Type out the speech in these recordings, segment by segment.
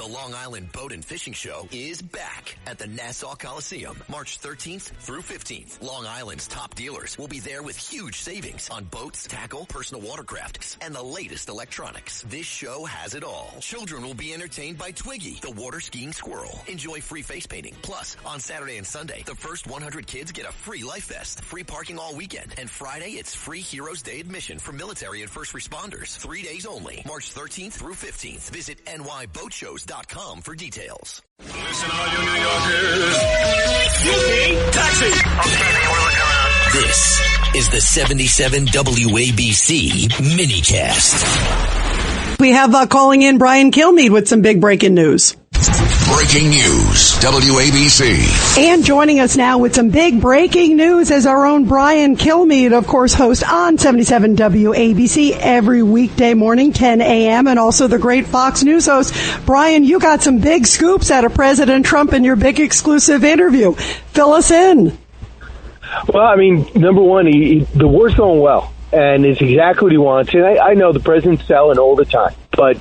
Long Island Boat and Fishing Show is back at the Nassau Coliseum, March 13th through 15th. Long Island's top dealers will be there with huge savings on boats, tackle, personal watercraft, and the latest electronics. This show has it all. Children will be entertained by Twiggy, the water skiing squirrel. Enjoy free face painting. Plus, on Saturday and Sunday, the first 100 kids get a free life vest, free parking all weekend, and Friday it's free Heroes Day admission for military and first responders. 3 days only, March 13th through 15th. Visit nyboatshows.com for details. Listen, all you New Yorkers. Excuse me. Taxi. Okay, we're looking around. This is the 77 WABC minicast. We have calling in Brian Kilmeade with some big breaking news. Breaking news, WABC. And joining us now with some big breaking news is our own Brian Kilmeade, of course, host on 77 WABC every weekday morning, 10 a.m., and also the great Fox News host. Brian, you got some big scoops out of President Trump in your big exclusive interview. Fill us in. Well, I mean, number one, the war's going well, and it's exactly what he wants. And I know the president's selling all the time, but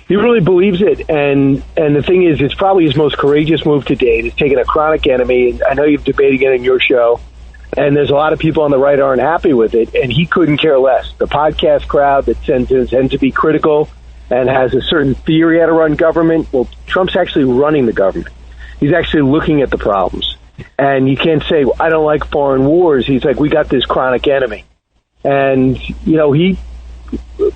he really believes it, and the thing is, it's probably his most courageous move to date. It's taking a chronic enemy. I know you've debated it in your show, and there's a lot of people on the right aren't happy with it, and he couldn't care less. The podcast crowd that tends to be critical and has a certain theory how to run government, well, Trump's actually running the government. He's actually looking at the problems. And you can't say, well, I don't like foreign wars. He's like, we got this chronic enemy. And, you know, he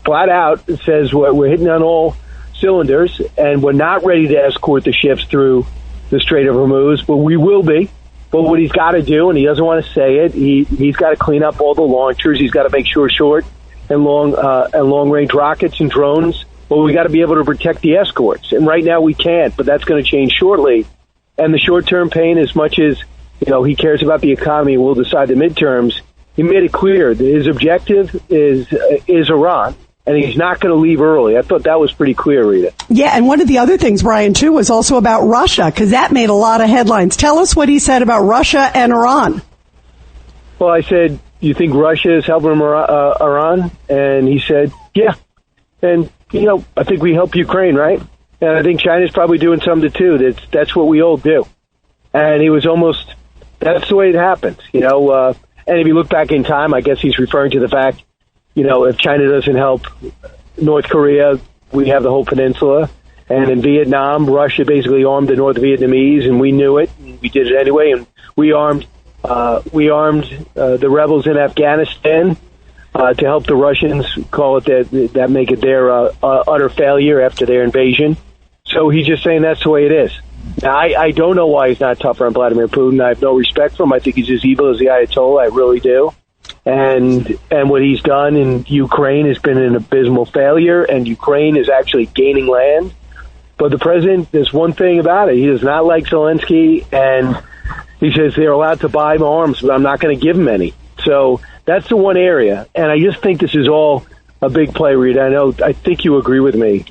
flat out says we're hitting on all cylinders, and we're not ready to escort the ships through the Strait of Hormuz, but we will be. But what he's got to do, and he doesn't want to say it, he's got to clean up all the launchers. He's got to make sure short and long range rockets and drones. Well, we got to be able to protect the escorts, and right now we can't. But that's going to change shortly. And the short term pain, as much as he cares about the economy, we'll decide the midterms. He made it clear that his objective is Iran. And he's not going to leave early. I thought that was pretty clear, Rita. Yeah, and one of the other things, Brian, too, was also about Russia, because that made a lot of headlines. Tell us what he said about Russia and Iran. Well, I said, you think Russia is helping Iran? And he said, yeah. And, I think we help Ukraine, right? And I think China's probably doing something, too. That's what we all do. And he was almost, that's the way it happens, and if you look back in time, I guess he's referring to the fact, if China doesn't help North Korea, we have the whole peninsula. And in Vietnam, Russia basically armed the North Vietnamese, and we knew it. And we did it anyway, and we armed the rebels in Afghanistan to help the Russians, call it that make it their utter failure after their invasion. So he's just saying that's the way it is. Now, I don't know why he's not tougher on Vladimir Putin. I have no respect for him. I think he's as evil as the Ayatollah. I really do. And what he's done in Ukraine has been an abysmal failure, and Ukraine is actually gaining land. But the president, there's one thing about it. He does not like Zelensky, and he says they're allowed to buy arms, but I'm not going to give them any. So that's the one area. And I just think this is all a big play, Rita. I think you agree with me.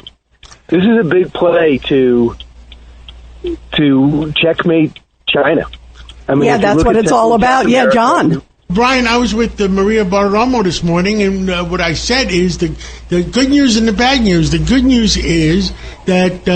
This is a big play to checkmate China. I mean, yeah, that's what it's all about. Yeah, John. Brian, I was with Maria Bartiromo this morning, and what I said is the good news and the bad news. The good news is that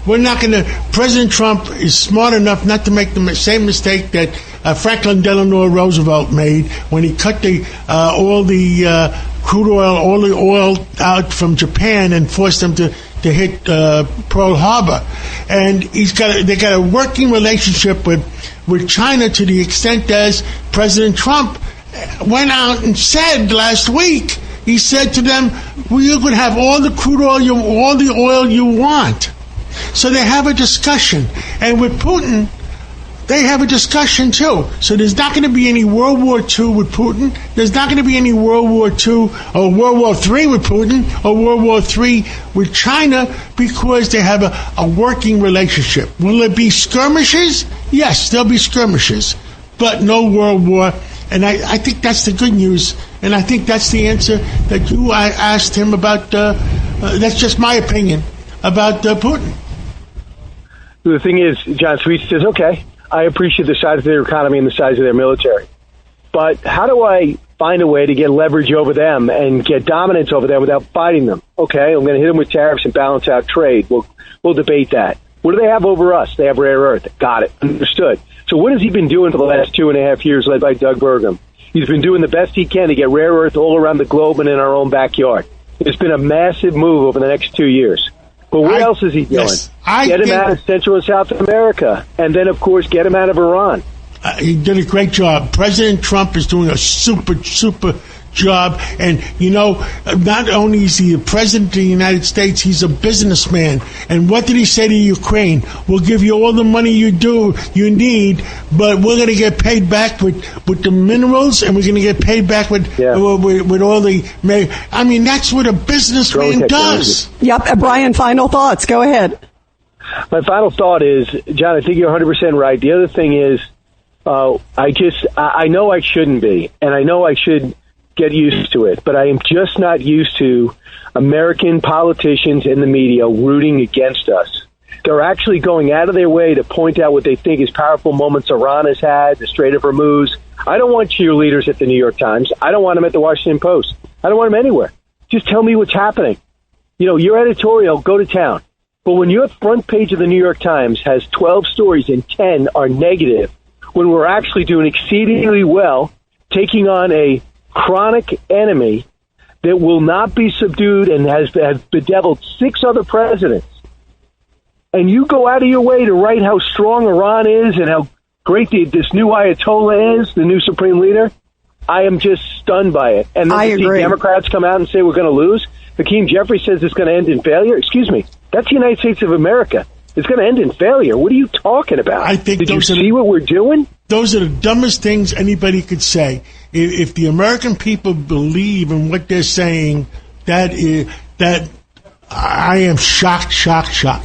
we're not going to. President Trump is smart enough not to make the same mistake that Franklin Delano Roosevelt made when he cut all the crude oil, all the oil out from Japan and forced them to hit Pearl Harbor. And they got a working relationship with China to the extent as President Trump went out and said last week, he said to them, well, you could have all the crude oil, all the oil you want. So they have a discussion. And with Putin, they have a discussion too. So there's not going to be any World War II with Putin. There's not going to be any World War II or World War III with Putin or World War III with China because they have a working relationship. Will there be skirmishes? Yes, there'll be skirmishes, but no World War. And I think that's the good news. And I think that's the answer that you asked him about. That's just my opinion about Putin. The thing is, John Sweet says, okay, I appreciate the size of their economy and the size of their military. But how do I find a way to get leverage over them and get dominance over them without fighting them. Okay, I'm going to hit them with tariffs and balance out trade. We'll debate that. What do they have over us? They have rare earth. Got it. Understood. So what has he been doing for the last 2.5 years led by Doug Burgum? He's been doing the best he can to get rare earth all around the globe and in our own backyard. It's been a massive move over the next 2 years. But what else is he doing? Yes, get him out of Central and South America. And then, of course, get him out of Iran. He did a great job. President Trump is doing a super job. And, not only is he the president of the United States, he's a businessman. And what did he say to Ukraine? We'll give you all the money you need, but we're going to get paid back with the minerals, and we're going to get paid back with all the... I mean, that's what a businessman does. Yep. Brian, final thoughts. Go ahead. My final thought is, John, I think you're 100% right. The other thing is, I know I shouldn't be, and I know I should get used to it, but I am just not used to American politicians and the media rooting against us. They're actually going out of their way to point out what they think is powerful moments Iran has had, the Strait of Hormuz. I don't want cheerleaders at the New York Times. I don't want them at the Washington Post. I don't want them anywhere. Just tell me what's happening. Your editorial, go to town. But when your front page of the New York Times has 12 stories and 10 are negative, when we're actually doing exceedingly well, taking on a chronic enemy that will not be subdued and has bedeviled 6 other presidents, and you go out of your way to write how strong Iran is and how great this new Ayatollah is, the new supreme leader, I am just stunned by it. And then to see Democrats come out and say we're going to lose. Hakeem Jeffries says it's going to end in failure. Excuse me, that's the United States of America. It's going to end in failure. What are you talking about? I think Did you see what we're doing? Those are the dumbest things anybody could say. If the American people believe in what they're saying, that I am shocked.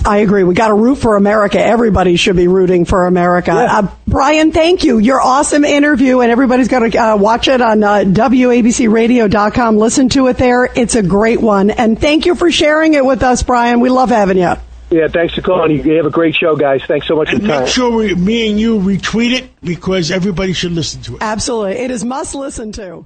I agree. We got to root for America. Everybody should be rooting for America. Yeah. Brian, thank you. Your awesome interview, and everybody's going to watch it on WABCRadio.com. Listen to it there. It's a great one. And thank you for sharing it with us, Brian. We love having you. Yeah, thanks for calling. You have a great show, guys. Thanks so much for the time. Make sure me and you retweet it, because everybody should listen to it. Absolutely. It is must listen to.